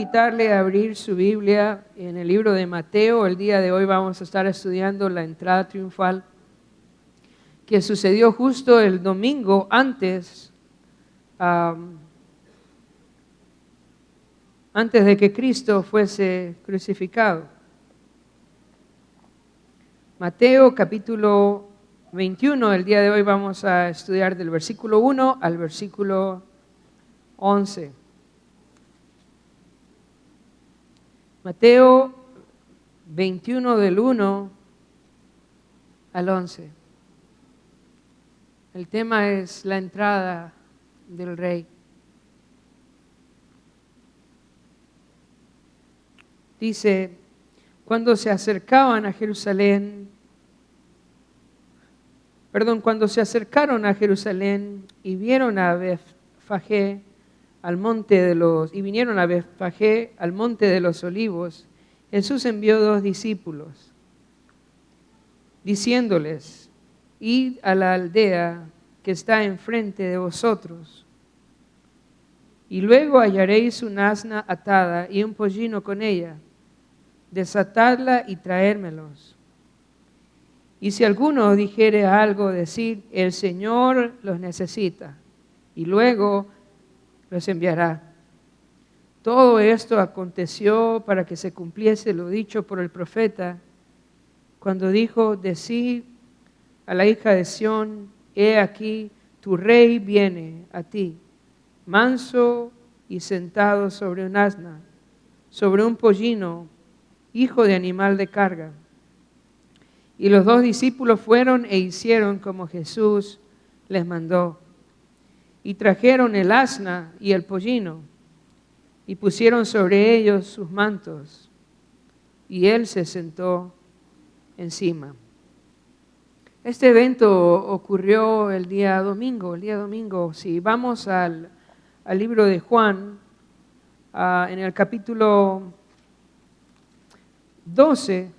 invitarle a abrir su Biblia en el libro de Mateo. El día de hoy vamos a estar estudiando la entrada triunfal que sucedió justo el domingo antes de que Cristo fuese crucificado. Mateo capítulo 21, el día de hoy vamos a estudiar del versículo 1 al versículo 11. Mateo 21 del 1 al 11. El tema es la entrada del rey. Dice, cuando se acercaron a Jerusalén y vieron a Betfagé, vinieron a Betfagé, al monte de los olivos, Jesús envió 2 discípulos, diciéndoles, id a la aldea que está enfrente de vosotros, y luego hallaréis un asna atada y un pollino con ella, desatadla y traérmelos. Y si alguno dijere algo, decid, el Señor los necesita, y luego los enviará. Todo esto aconteció para que se cumpliese lo dicho por el profeta, cuando dijo, decid a la hija de Sión, he aquí, tu rey viene a ti, manso y sentado sobre un asna, sobre un pollino, hijo de animal de carga. Y los 2 discípulos fueron e hicieron como Jesús les mandó. Y trajeron el asna y el pollino, y pusieron sobre ellos sus mantos, y él se sentó encima. Este evento ocurrió el día domingo. Si vamos al libro de Juan, en el capítulo 12,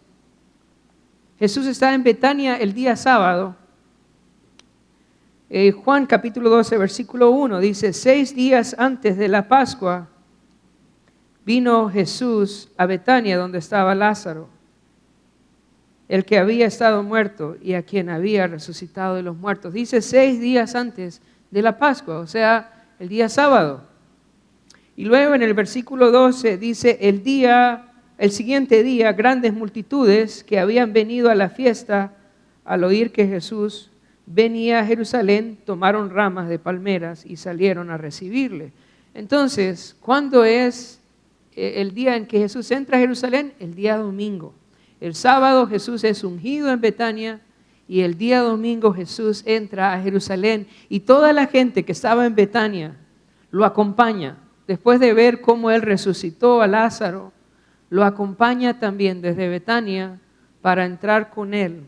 Jesús estaba en Betania el día sábado. Juan capítulo 12, versículo 1 dice, 6 días antes de la Pascua vino Jesús a Betania donde estaba Lázaro, el que había estado muerto y a quien había resucitado de los muertos. Dice 6 días antes de la Pascua, o sea, el día sábado. Y luego en el versículo 12 dice, el siguiente día, grandes multitudes que habían venido a la fiesta al oír que Jesús venía a Jerusalén, tomaron ramas de palmeras y salieron a recibirle. Entonces, ¿cuándo es el día en que Jesús entra a Jerusalén? El día domingo. El sábado Jesús es ungido en Betania y el día domingo Jesús entra a Jerusalén y toda la gente que estaba en Betania lo acompaña. Después de ver cómo él resucitó a Lázaro, lo acompaña también desde Betania para entrar con él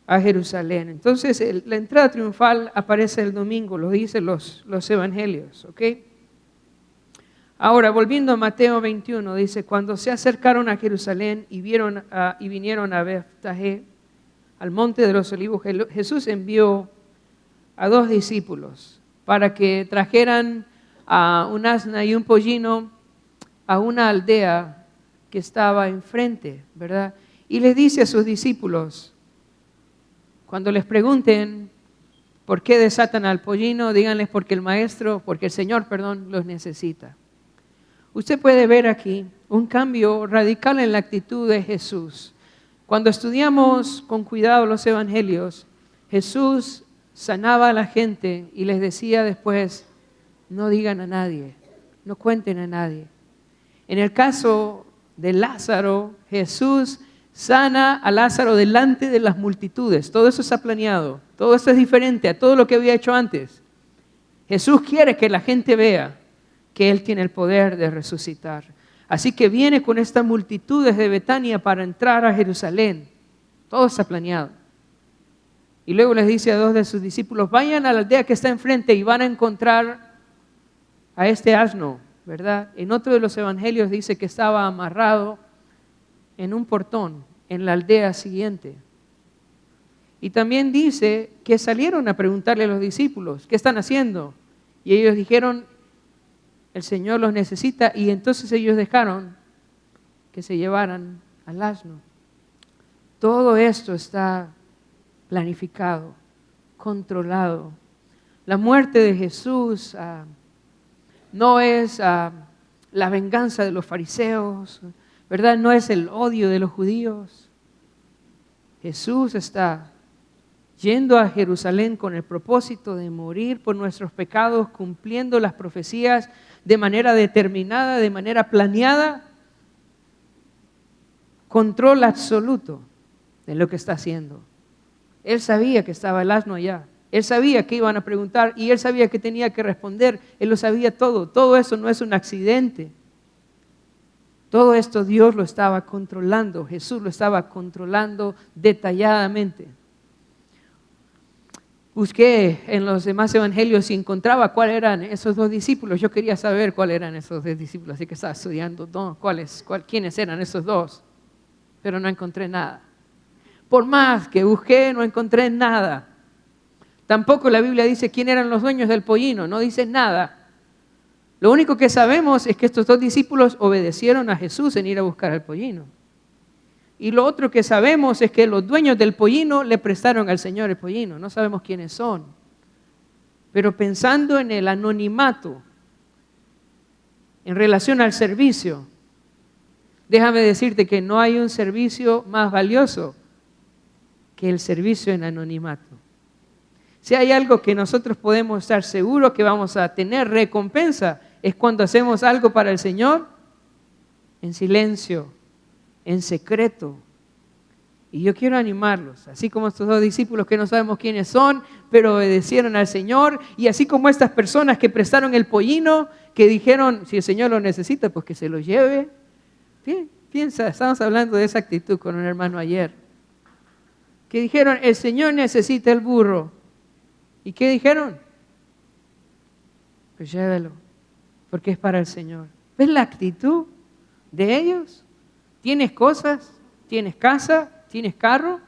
a Jerusalén. Entonces la entrada triunfal aparece el domingo, lo dicen los evangelios, ¿ok? Ahora, volviendo a Mateo 21, dice, cuando se acercaron a Jerusalén y vinieron a Betfagé, al monte de los olivos, Jesús envió a 2 discípulos para que trajeran a un asna y un pollino a una aldea que estaba enfrente, ¿verdad? Y les dice a sus discípulos, cuando les pregunten por qué desatan al pollino, díganles porque el Señor, los necesita. Usted puede ver aquí un cambio radical en la actitud de Jesús. Cuando estudiamos con cuidado los evangelios, Jesús sanaba a la gente y les decía después, no digan a nadie, no cuenten a nadie. En el caso de Lázaro, Jesús sana a Lázaro delante de las multitudes. Todo eso está planeado, todo eso es diferente a todo lo que había hecho antes. Jesús quiere que la gente vea que Él tiene el poder de resucitar. Así que viene con estas multitudes de Betania para entrar a Jerusalén. Todo está planeado. Y luego les dice a 2 de sus discípulos, vayan a la aldea que está enfrente y van a encontrar a este asno, ¿verdad? En otro de los evangelios dice que estaba amarrado en un portón en la aldea siguiente. Y también dice que salieron a preguntarle a los discípulos, ¿qué están haciendo? Y ellos dijeron, el Señor los necesita, y entonces ellos dejaron que se llevaran al asno. Todo esto está planificado, controlado. La muerte de Jesús no es la venganza de los fariseos, ¿verdad? No es el odio de los judíos. Jesús está yendo a Jerusalén con el propósito de morir por nuestros pecados, cumpliendo las profecías de manera determinada, de manera planeada. Control absoluto de lo que está haciendo. Él sabía que estaba el asno allá. Él sabía que iban a preguntar y él sabía que tenía que responder. Él lo sabía todo. Todo eso no es un accidente. Todo esto Dios lo estaba controlando. Jesús lo estaba controlando detalladamente. Busqué en los demás evangelios y encontraba cuáles eran esos dos discípulos. Yo quería saber cuáles eran esos dos discípulos, así que estaba estudiando quiénes eran esos dos. Pero no encontré nada. Por más que busqué, no encontré nada. Tampoco la Biblia dice quién eran los dueños del pollino, no dice nada. Lo único que sabemos es que estos dos discípulos obedecieron a Jesús en ir a buscar al pollino. Y lo otro que sabemos es que los dueños del pollino le prestaron al Señor el pollino. No sabemos quiénes son. Pero pensando en el anonimato, en relación al servicio, déjame decirte que no hay un servicio más valioso que el servicio en anonimato. Si hay algo que nosotros podemos estar seguros que vamos a tener recompensa, es cuando hacemos algo para el Señor en silencio, en secreto. Y yo quiero animarlos, así como estos dos discípulos que no sabemos quiénes son, pero obedecieron al Señor, y así como estas personas que prestaron el pollino, que dijeron, si el Señor lo necesita, pues que se lo lleve. Piensa, estamos hablando de esa actitud con un hermano ayer, que dijeron, el Señor necesita el burro. ¿Y qué dijeron? Pues llévelo, porque es para el Señor. ¿Ves la actitud de ellos? ¿Tienes cosas? ¿Tienes casa? ¿Tienes carro?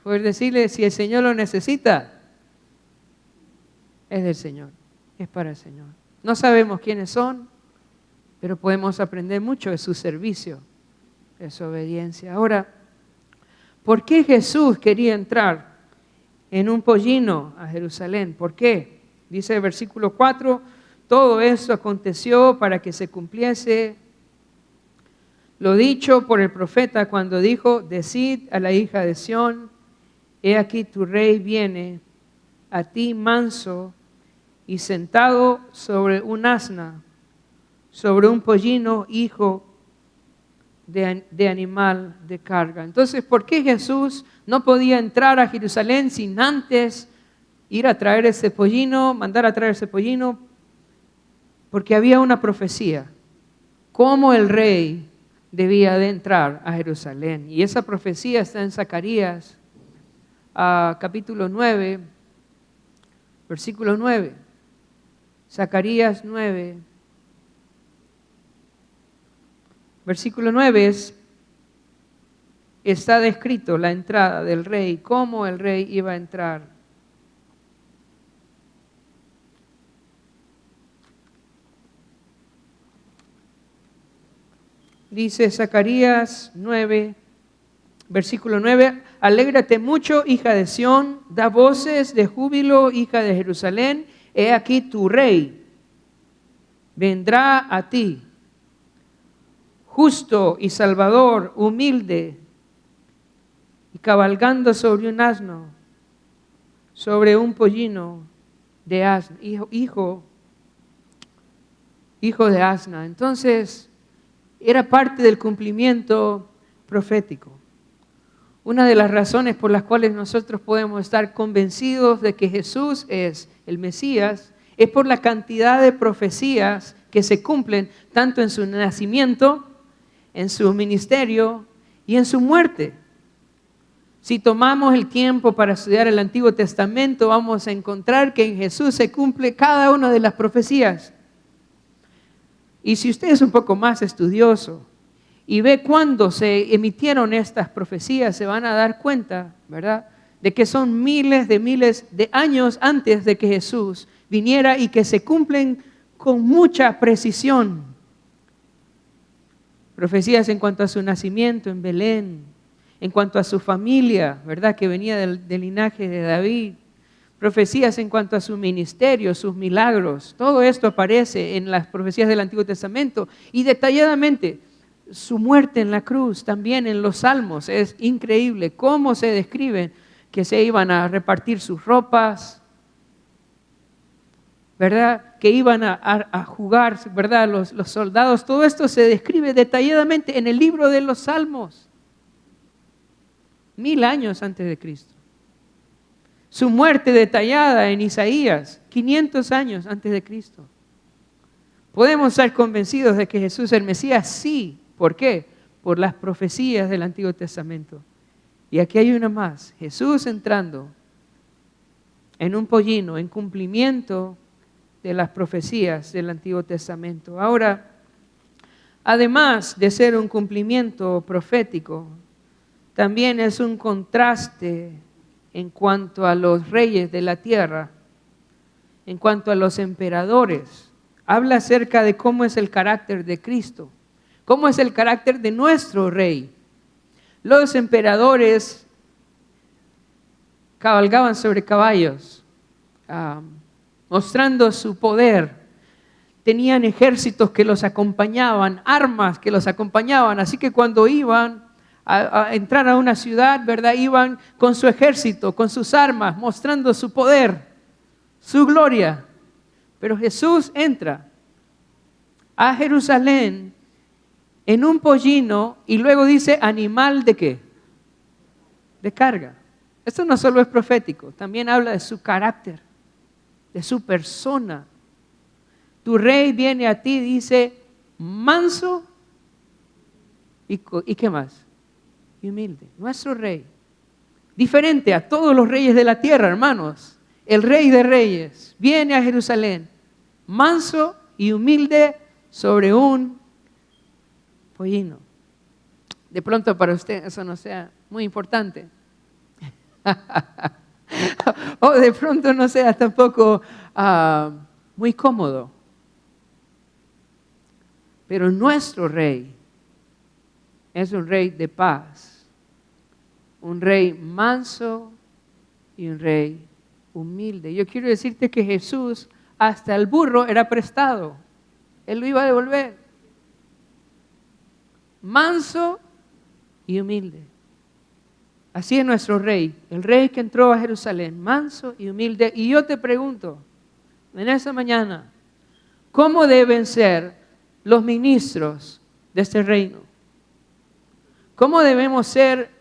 Poder decirle, si el Señor lo necesita, es del Señor, es para el Señor. No sabemos quiénes son, pero podemos aprender mucho de su servicio, de su obediencia. Ahora, ¿por qué Jesús quería entrar en un pollino a Jerusalén? ¿Por qué? Dice el versículo 4, todo esto aconteció para que se cumpliese lo dicho por el profeta cuando dijo, decid a la hija de Sión, he aquí tu rey viene a ti manso y sentado sobre un asna, sobre un pollino, hijo de animal de carga. Entonces, ¿por qué Jesús no podía entrar a Jerusalén sin antes ir a traer ese pollino, mandar a traer ese pollino? Porque había una profecía, cómo el rey debía de entrar a Jerusalén. Y esa profecía está en Zacarías, capítulo 9, versículo 9. Zacarías 9, versículo 9 está descrito la entrada del rey, cómo el rey iba a entrar. Dice Zacarías 9, versículo 9, alégrate mucho, hija de Sión, da voces de júbilo, hija de Jerusalén, he aquí tu rey vendrá a ti, justo y salvador, humilde, y cabalgando sobre un asno, sobre un pollino de asna, hijo de asna. Entonces, era parte del cumplimiento profético. Una de las razones por las cuales nosotros podemos estar convencidos de que Jesús es el Mesías es por la cantidad de profecías que se cumplen tanto en su nacimiento, en su ministerio y en su muerte. Si tomamos el tiempo para estudiar el Antiguo Testamento, vamos a encontrar que en Jesús se cumple cada una de las profecías. Y si usted es un poco más estudioso y ve cuándo se emitieron estas profecías, se van a dar cuenta, ¿verdad?, de que son miles de años antes de que Jesús viniera y que se cumplen con mucha precisión. Profecías en cuanto a su nacimiento en Belén, en cuanto a su familia, ¿verdad? Que venía del linaje de David. Profecías en cuanto a su ministerio, sus milagros. Todo esto aparece en las profecías del Antiguo Testamento. Y detalladamente, su muerte en la cruz, también en los Salmos. Es increíble cómo se describen que se iban a repartir sus ropas, ¿verdad? Que iban a jugar, ¿verdad? Los soldados. Todo esto se describe detalladamente en el libro de los Salmos. 1000 años antes de Cristo. Su muerte detallada en Isaías, 500 años antes de Cristo. ¿Podemos ser convencidos de que Jesús es el Mesías? Sí. ¿Por qué? Por las profecías del Antiguo Testamento. Y aquí hay una más. Jesús entrando en un pollino, en cumplimiento de las profecías del Antiguo Testamento. Ahora, además de ser un cumplimiento profético, también es un contraste en cuanto a los reyes de la tierra, en cuanto a los emperadores. Habla acerca de cómo es el carácter de Cristo, cómo es el carácter de nuestro rey. Los emperadores cabalgaban sobre caballos, mostrando su poder. Tenían ejércitos que los acompañaban, armas que los acompañaban. Así que cuando iban a entrar a una ciudad, ¿verdad? Iban con su ejército, con sus armas, mostrando su poder, su gloria. Pero Jesús entra a Jerusalén en un pollino y luego dice, ¿animal de qué? De carga. Esto no solo es profético, también habla de su carácter, de su persona. Tu rey viene a ti, dice, manso y ¿qué más? Y humilde. Nuestro rey, diferente a todos los reyes de la tierra, hermanos. El rey de reyes viene a Jerusalén, manso y humilde sobre un pollino. De pronto para usted eso no sea muy importante. O de pronto no sea tampoco muy cómodo. Pero nuestro rey es un rey de paz, un rey manso y un rey humilde. Yo quiero decirte que Jesús, hasta el burro era prestado. Él lo iba a devolver. Manso y humilde. Así es nuestro rey, el rey que entró a Jerusalén, manso y humilde. Y yo te pregunto, en esta mañana, ¿cómo deben ser los ministros de este reino? ¿Cómo debemos ser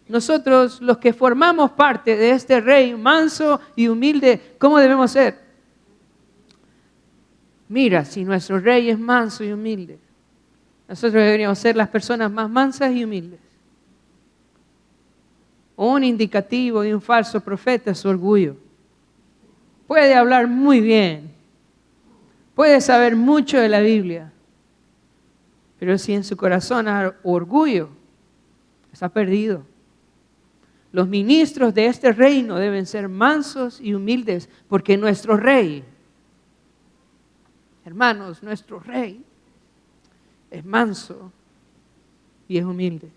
nosotros los que formamos parte de este rey manso y humilde? ¿Cómo debemos ser? Mira, si nuestro rey es manso y humilde, nosotros deberíamos ser las personas más mansas y humildes. Un indicativo de un falso profeta es su orgullo. Puede hablar muy bien, puede saber mucho de la Biblia, pero si en su corazón hay orgullo, está perdido. Los ministros de este reino deben ser mansos y humildes, porque nuestro rey, hermanos, nuestro rey es manso y es humilde.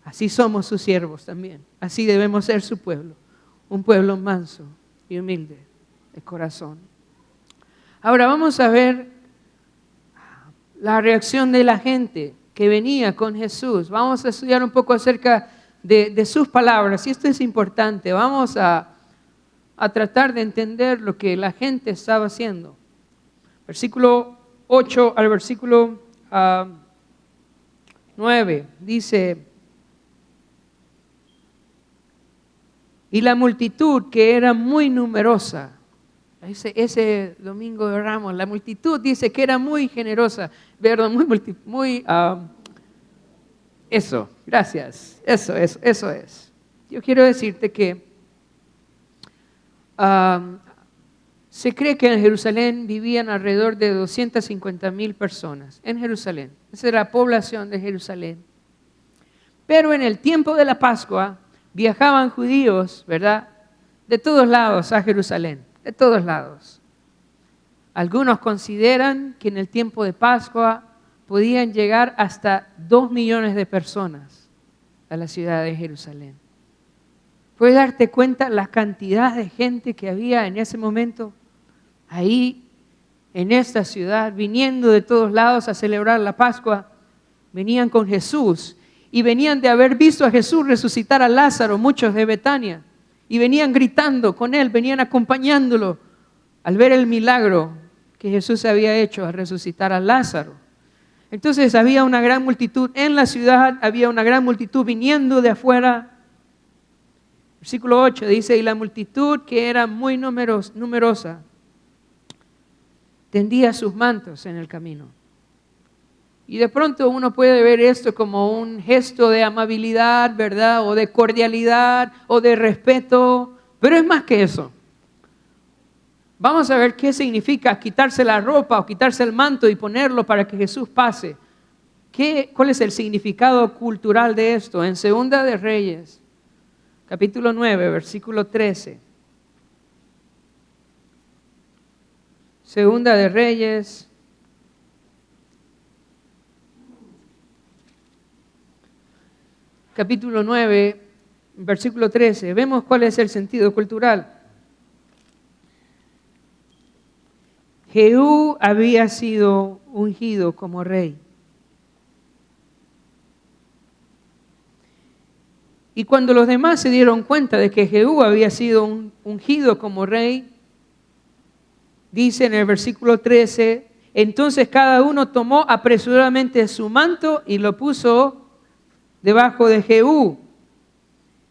Así somos sus siervos también. Así debemos ser su pueblo. Un pueblo manso y humilde de corazón. Ahora vamos a ver la reacción de la gente que venía con Jesús. Vamos a estudiar un poco acerca de sus palabras. Y esto es importante. Vamos a tratar de entender lo que la gente estaba haciendo. Versículo 8 al versículo 9 dice: y la multitud, que era muy numerosa, ese domingo de Ramos, la multitud dice que era muy generosa, perdón, eso, gracias, eso es. Yo quiero decirte que se cree que en Jerusalén vivían alrededor de 250,000 personas, en Jerusalén, esa era la población de Jerusalén. Pero en el tiempo de la Pascua, viajaban judíos, ¿verdad?, de todos lados a Jerusalén, de todos lados. Algunos consideran que en el tiempo de Pascua podían llegar hasta 2 millones de personas a la ciudad de Jerusalén. ¿Puedes darte cuenta la cantidad de gente que había en ese momento ahí en esta ciudad, viniendo de todos lados a celebrar la Pascua? Venían con Jesús y venían de haber visto a Jesús resucitar a Lázaro, muchos de Betania, y venían gritando con él, venían acompañándolo al ver el milagro que Jesús había hecho al resucitar a Lázaro. Entonces había una gran multitud en la ciudad, había una gran multitud viniendo de afuera. Versículo 8 dice, y la multitud, que era muy numerosa, tendía sus mantos en el camino. Y de pronto uno puede ver esto como un gesto de amabilidad, ¿verdad? O de cordialidad, o de respeto, pero es más que eso. Vamos a ver qué significa quitarse la ropa o quitarse el manto y ponerlo para que Jesús pase. ¿Cuál es el significado cultural de esto? En Segunda de Reyes, capítulo 9, versículo 13. Segunda de Reyes, capítulo 9, versículo 13. Vemos cuál es el sentido cultural. Jehú había sido ungido como rey. Y cuando los demás se dieron cuenta de que Jehú había sido ungido como rey, dice en el versículo 13, entonces cada uno tomó apresuradamente su manto y lo puso debajo de Jehú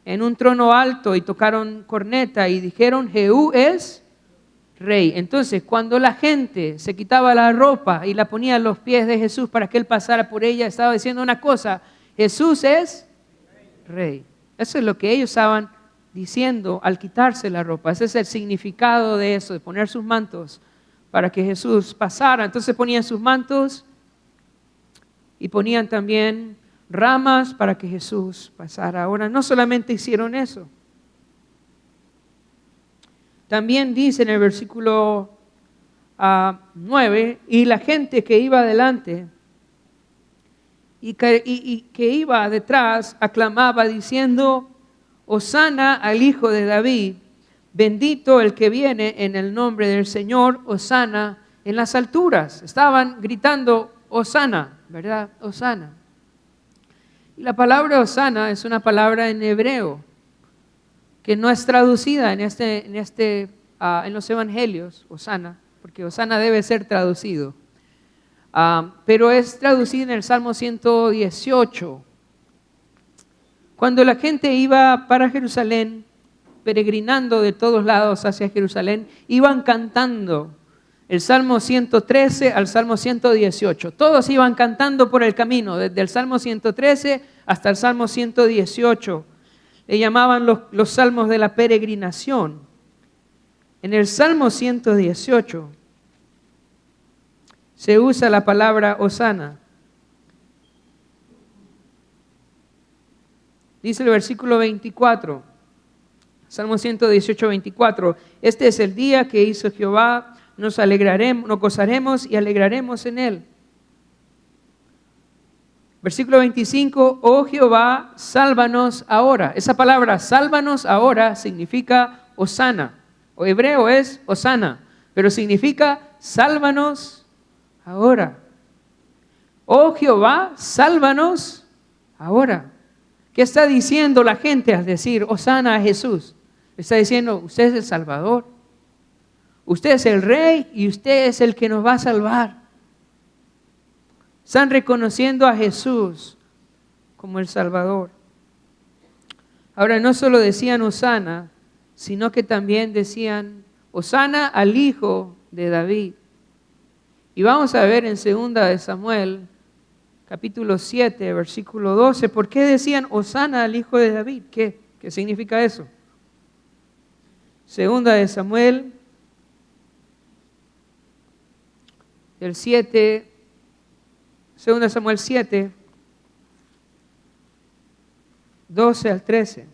en un trono alto y tocaron corneta y dijeron, Jehú es rey. Entonces, cuando la gente se quitaba la ropa y la ponía a los pies de Jesús para que Él pasara por ella, estaba diciendo una cosa, Jesús es rey. Eso es lo que ellos estaban diciendo al quitarse la ropa. Ese es el significado de eso, de poner sus mantos para que Jesús pasara. Entonces ponían sus mantos y ponían también ramas para que Jesús pasara. Ahora, no solamente hicieron eso. También dice en el versículo 9, y la gente que iba adelante y que iba detrás aclamaba diciendo, Hosana al Hijo de David, bendito el que viene en el nombre del Señor, Hosana en las alturas. Estaban gritando Hosana, ¿verdad? Hosana. Y la palabra Hosana es una palabra en hebreo que no es traducida en los evangelios, Hosana, porque Hosana debe ser traducido. Pero es traducida en el Salmo 118. Cuando la gente iba para Jerusalén, peregrinando de todos lados hacia Jerusalén, iban cantando el Salmo 113 al Salmo 118. Todos iban cantando por el camino, desde el Salmo 113 hasta el Salmo 118. Le llamaban los salmos de la peregrinación. En el Salmo 118 se usa la palabra Hosana. Dice el versículo 24, Salmo 118, 24, este es el día que hizo Jehová, nos alegraremos, nos gozaremos y alegraremos en él. Versículo 25, oh Jehová, sálvanos ahora. Esa palabra, sálvanos ahora, significa Hosana. O hebreo es Hosana, pero significa sálvanos ahora. Oh Jehová, sálvanos ahora. ¿Qué está diciendo la gente al decir Hosana a Jesús? Está diciendo, usted es el Salvador. Usted es el Rey y usted es el que nos va a salvar. Están reconociendo a Jesús como el Salvador. Ahora, no solo decían Hosana, sino que también decían Hosana al Hijo de David. Y vamos a ver en 2 de Samuel, capítulo 7, versículo 12, ¿por qué decían Hosana al Hijo de David? ¿Qué significa eso? 2 de Samuel, el 7, 2 de Samuel 7, 12 al 13.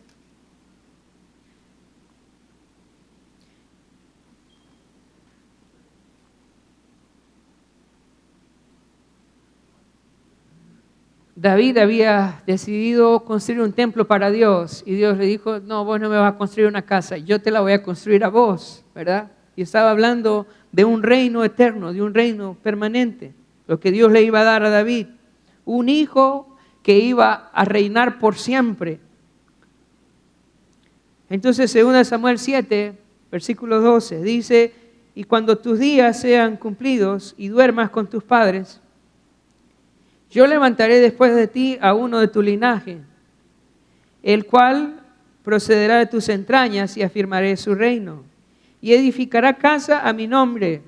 David había decidido construir un templo para Dios y Dios le dijo, no, vos no me vas a construir una casa, yo te la voy a construir a vos, ¿verdad? Y estaba hablando de un reino eterno, de un reino permanente, lo que Dios le iba a dar a David, un hijo que iba a reinar por siempre. Entonces, 2 Samuel 7, versículo 12, dice, y cuando tus días sean cumplidos y duermas con tus padres, yo levantaré después de ti a uno de tu linaje, el cual procederá de tus entrañas y afirmaré su reino. Y edificará casa a mi nombre.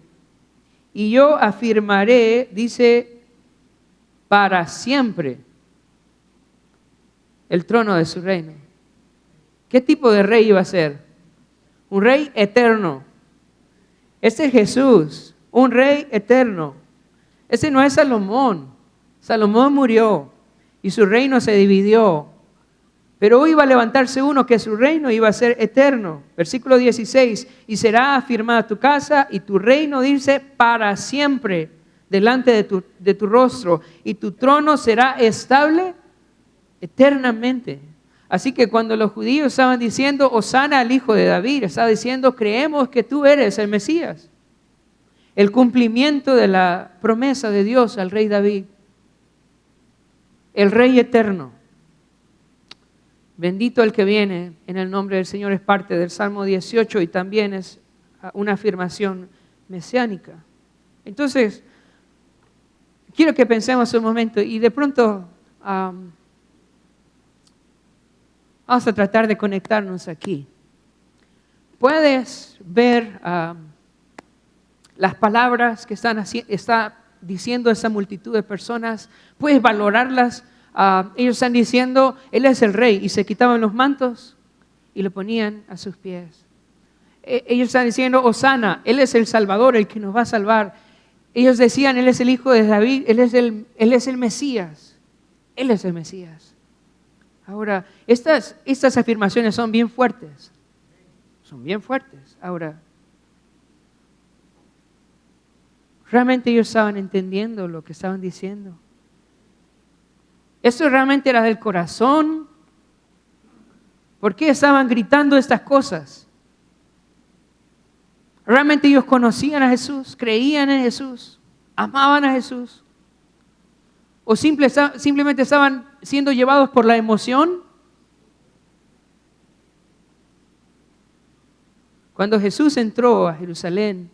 Y yo afirmaré, dice, para siempre el trono de su reino. ¿Qué tipo de rey iba a ser? Un rey eterno. Este es Jesús, un rey eterno. Ese no es Salomón. Salomón murió y su reino se dividió. Pero hoy iba a levantarse uno que su reino iba a ser eterno. Versículo 16, y será afirmada tu casa y tu reino, dice, para siempre delante de tu rostro. Y tu trono será estable eternamente. Así que cuando los judíos estaban diciendo, Hosana al hijo de David, estaba diciendo, creemos que tú eres el Mesías. El cumplimiento de la promesa de Dios al rey David. El rey eterno. Bendito el que viene en el nombre del Señor es parte del Salmo 18 y también es una afirmación mesiánica. Entonces, quiero que pensemos un momento y de pronto vamos a tratar de conectarnos aquí. Puedes ver las palabras que está diciendo esa multitud de personas, puedes valorarlas. Ellos están diciendo, Él es el rey, y se quitaban los mantos y lo ponían a sus pies. Ellos están diciendo, Hosana, Él es el Salvador, el que nos va a salvar. Ellos decían, Él es el hijo de David, Él es el Mesías. Él es el Mesías. Ahora, estas afirmaciones son bien fuertes. Son bien fuertes. Ahora, ¿realmente ellos estaban entendiendo lo que estaban diciendo? ¿Eso realmente era del corazón? ¿Por qué estaban gritando estas cosas? ¿Realmente ellos conocían a Jesús? ¿Creían en Jesús? ¿Amaban a Jesús? ¿O simplemente estaban siendo llevados por la emoción? Cuando Jesús entró a Jerusalén,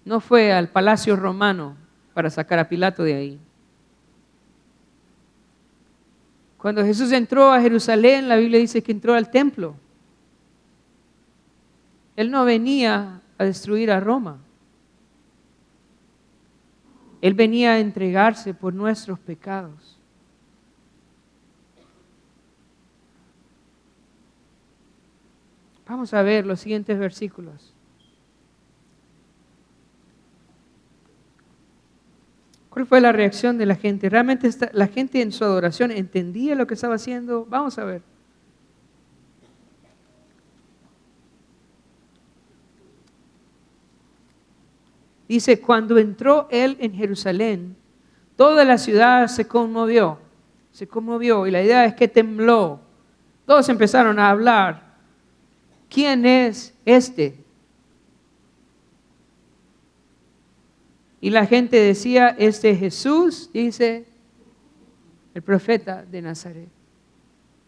no fue al palacio romano para sacar a Pilato de ahí. Cuando Jesús entró a Jerusalén, la Biblia dice que entró al templo. Él no venía a destruir a Roma. Él venía a entregarse por nuestros pecados. Vamos a ver los siguientes versículos. ¿Cuál fue la reacción de la gente? ¿Realmente la gente en su adoración entendía lo que estaba haciendo? Vamos a ver. Dice, cuando entró él en Jerusalén, toda la ciudad se conmovió. Se conmovió y la idea es que tembló. Todos empezaron a hablar. ¿Quién es este? Y la gente decía, este es Jesús, dice el profeta de Nazaret.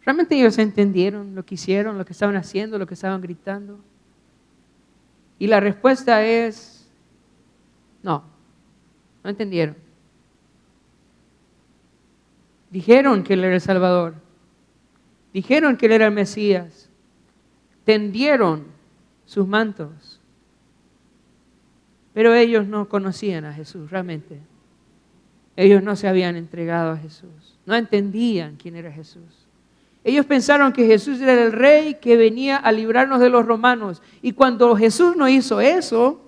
¿Realmente ellos entendieron lo que hicieron, lo que estaban haciendo, lo que estaban gritando? Y la respuesta es, no entendieron. Dijeron que Él era el Salvador. Dijeron que Él era el Mesías. Tendieron sus mantos. Pero ellos no conocían a Jesús realmente. Ellos no se habían entregado a Jesús. No entendían quién era Jesús. Ellos pensaron que Jesús era el rey que venía a librarnos de los romanos. Y cuando Jesús no hizo eso,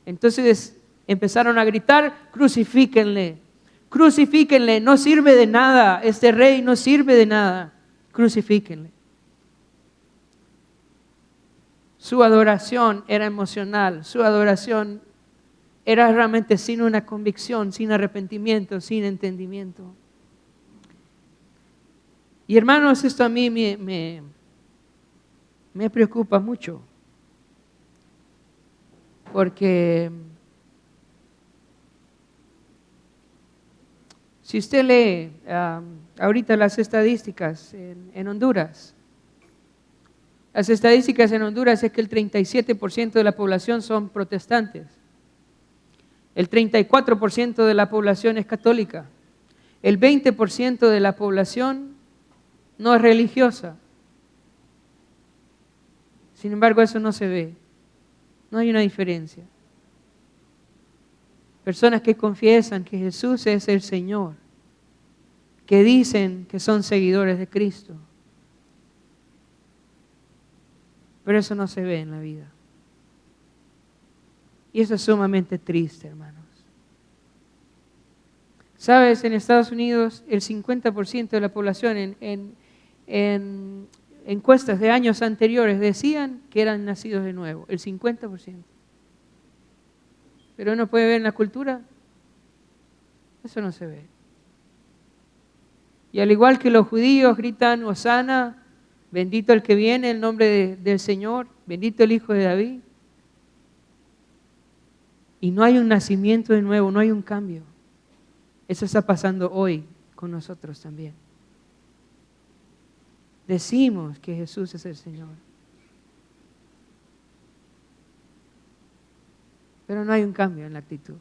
entonces empezaron a gritar, crucifíquenle, crucifíquenle, no sirve de nada, este rey no sirve de nada, crucifíquenle. Su adoración era emocional, su adoración era realmente sin una convicción, sin arrepentimiento, sin entendimiento. Y hermanos, esto a mí me preocupa mucho, porque si usted lee ahorita las estadísticas en Honduras, las estadísticas en Honduras es que el 37% de la población son protestantes, el 34% de la población es católica, el 20% de la población no es religiosa. Sin embargo, eso no se ve, no hay una diferencia. Personas que confiesan que Jesús es el Señor, que dicen que son seguidores de Cristo. Pero eso no se ve en la vida. Y eso es sumamente triste, hermanos. Sabes, en Estados Unidos el 50% de la población en encuestas de años anteriores decían que eran nacidos de nuevo, el 50%. Pero uno puede ver en la cultura, eso no se ve. Y al igual que los judíos gritan, Hosana, bendito el que viene en el nombre del Señor, bendito el Hijo de David. Y no hay un nacimiento de nuevo, no hay un cambio. Eso está pasando hoy con nosotros también. Decimos que Jesús es el Señor, pero no hay un cambio en la actitud.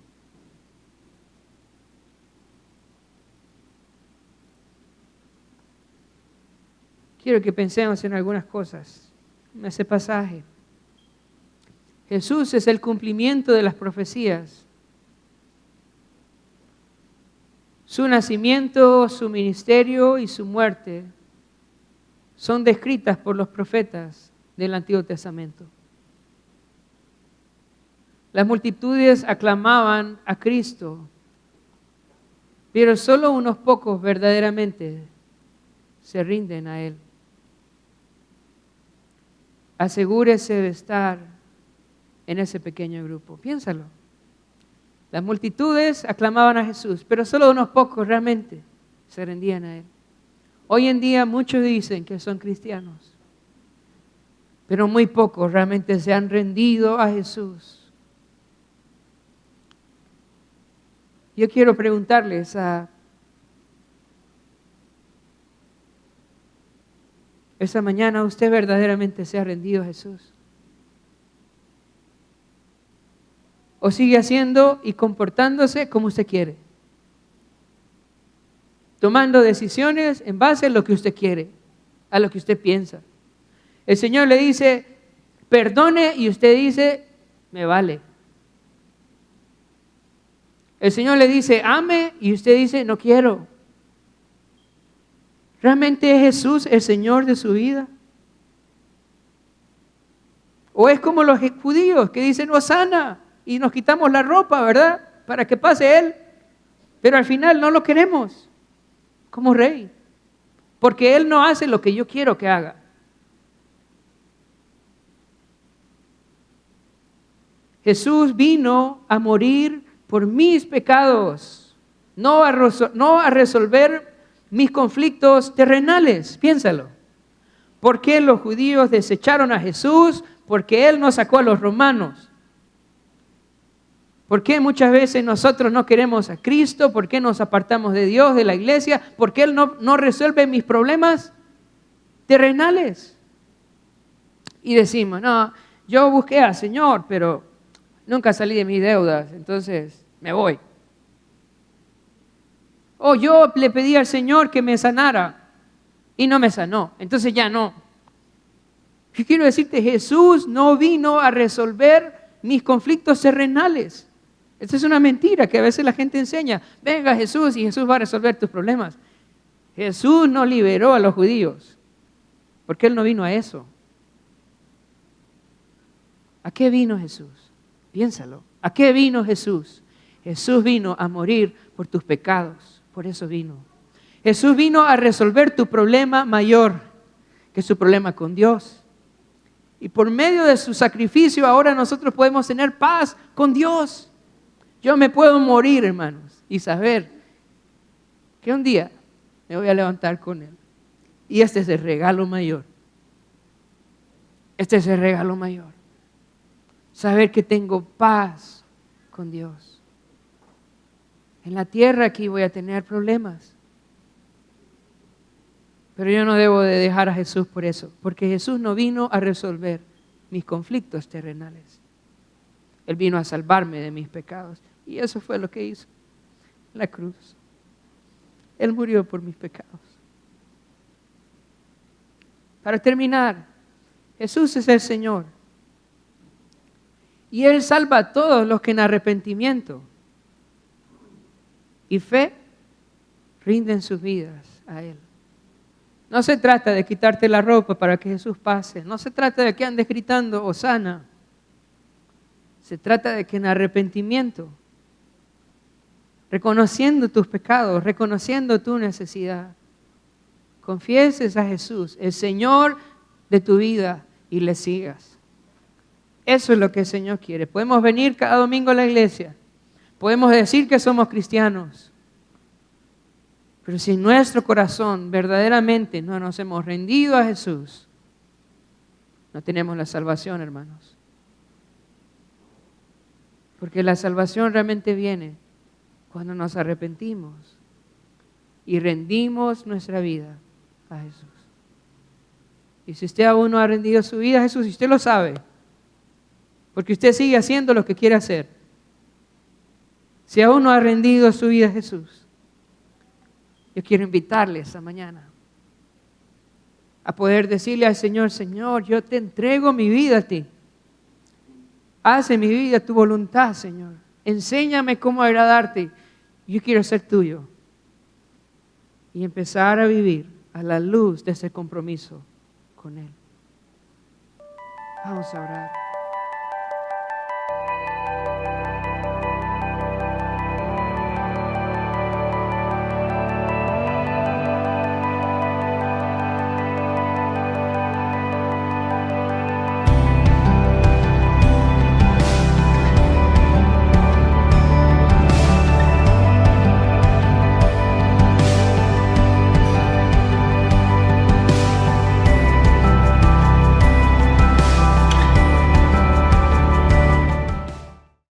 Quiero que pensemos en algunas cosas en ese pasaje. Jesús es el cumplimiento de las profecías. Su nacimiento, su ministerio y su muerte son descritas por los profetas del Antiguo Testamento. Las multitudes aclamaban a Cristo, pero solo unos pocos verdaderamente se rinden a Él. Asegúrese de estar en ese pequeño grupo. Piénsalo. Las multitudes aclamaban a Jesús, pero solo unos pocos realmente se rendían a Él. Hoy en día muchos dicen que son cristianos, pero muy pocos realmente se han rendido a Jesús. Yo quiero preguntarles esa mañana, ¿usted verdaderamente se ha rendido a Jesús? ¿O sigue haciendo y comportándose como usted quiere? Tomando decisiones en base a lo que usted quiere, a lo que usted piensa. El Señor le dice, perdone, y usted dice, me vale. El Señor le dice, ame, y usted dice, no quiero. ¿Realmente es Jesús el Señor de su vida? ¿O es como los judíos que dicen, Hosana, y nos quitamos la ropa, ¿verdad? Para que pase Él. Pero al final no lo queremos como rey, porque Él no hace lo que yo quiero que haga. Jesús vino a morir por mis pecados, no a resolver mis conflictos terrenales. Piénsalo. ¿Por qué los judíos desecharon a Jesús? Porque Él no sacó a los romanos. ¿Por qué muchas veces nosotros no queremos a Cristo? ¿Por qué nos apartamos de Dios, de la iglesia? ¿Por qué Él no resuelve mis problemas terrenales? Y decimos, no, yo busqué al Señor, pero nunca salí de mis deudas, entonces me voy. O yo le pedí al Señor que me sanara y no me sanó, entonces ya no. Yo quiero decirte, Jesús no vino a resolver mis conflictos terrenales. Esta es una mentira que a veces la gente enseña. Venga Jesús y Jesús va a resolver tus problemas. Jesús no liberó a los judíos, porque Él no vino a eso. ¿A qué vino Jesús? Piénsalo. ¿A qué vino Jesús? Jesús vino a morir por tus pecados. Por eso vino. Jesús vino a resolver tu problema mayor, que es su problema con Dios. Y por medio de su sacrificio ahora nosotros podemos tener paz con Dios. Yo me puedo morir, hermanos, y saber que un día me voy a levantar con Él. Y este es el regalo mayor. Este es el regalo mayor. Saber que tengo paz con Dios. En la tierra aquí voy a tener problemas. Pero yo no debo de dejar a Jesús por eso. Porque Jesús no vino a resolver mis conflictos terrenales. Él vino a salvarme de mis pecados. Y eso fue lo que hizo en la cruz. Él murió por mis pecados. Para terminar, Jesús es el Señor. Y Él salva a todos los que en arrepentimiento y fe rinden sus vidas a Él. No se trata de quitarte la ropa para que Jesús pase. No se trata de que andes gritando Hosana. Se trata de que en arrepentimiento, reconociendo tus pecados, reconociendo tu necesidad, confieses a Jesús, el Señor de tu vida, y le sigas. Eso es lo que el Señor quiere. Podemos venir cada domingo a la iglesia. Podemos decir que somos cristianos. Pero si en nuestro corazón verdaderamente no nos hemos rendido a Jesús, no tenemos la salvación, hermanos. Porque la salvación realmente viene cuando nos arrepentimos y rendimos nuestra vida a Jesús. Y si usted aún no ha rendido su vida a Jesús, y usted lo sabe, porque usted sigue haciendo lo que quiere hacer. Si aún no ha rendido su vida a Jesús, yo quiero invitarle esta mañana a poder decirle al Señor, Señor, yo te entrego mi vida a ti. Haz en mi vida tu voluntad, Señor. Enséñame cómo agradarte. Yo quiero ser tuyo. Y empezar a vivir a la luz de ese compromiso con Él. Vamos a orar.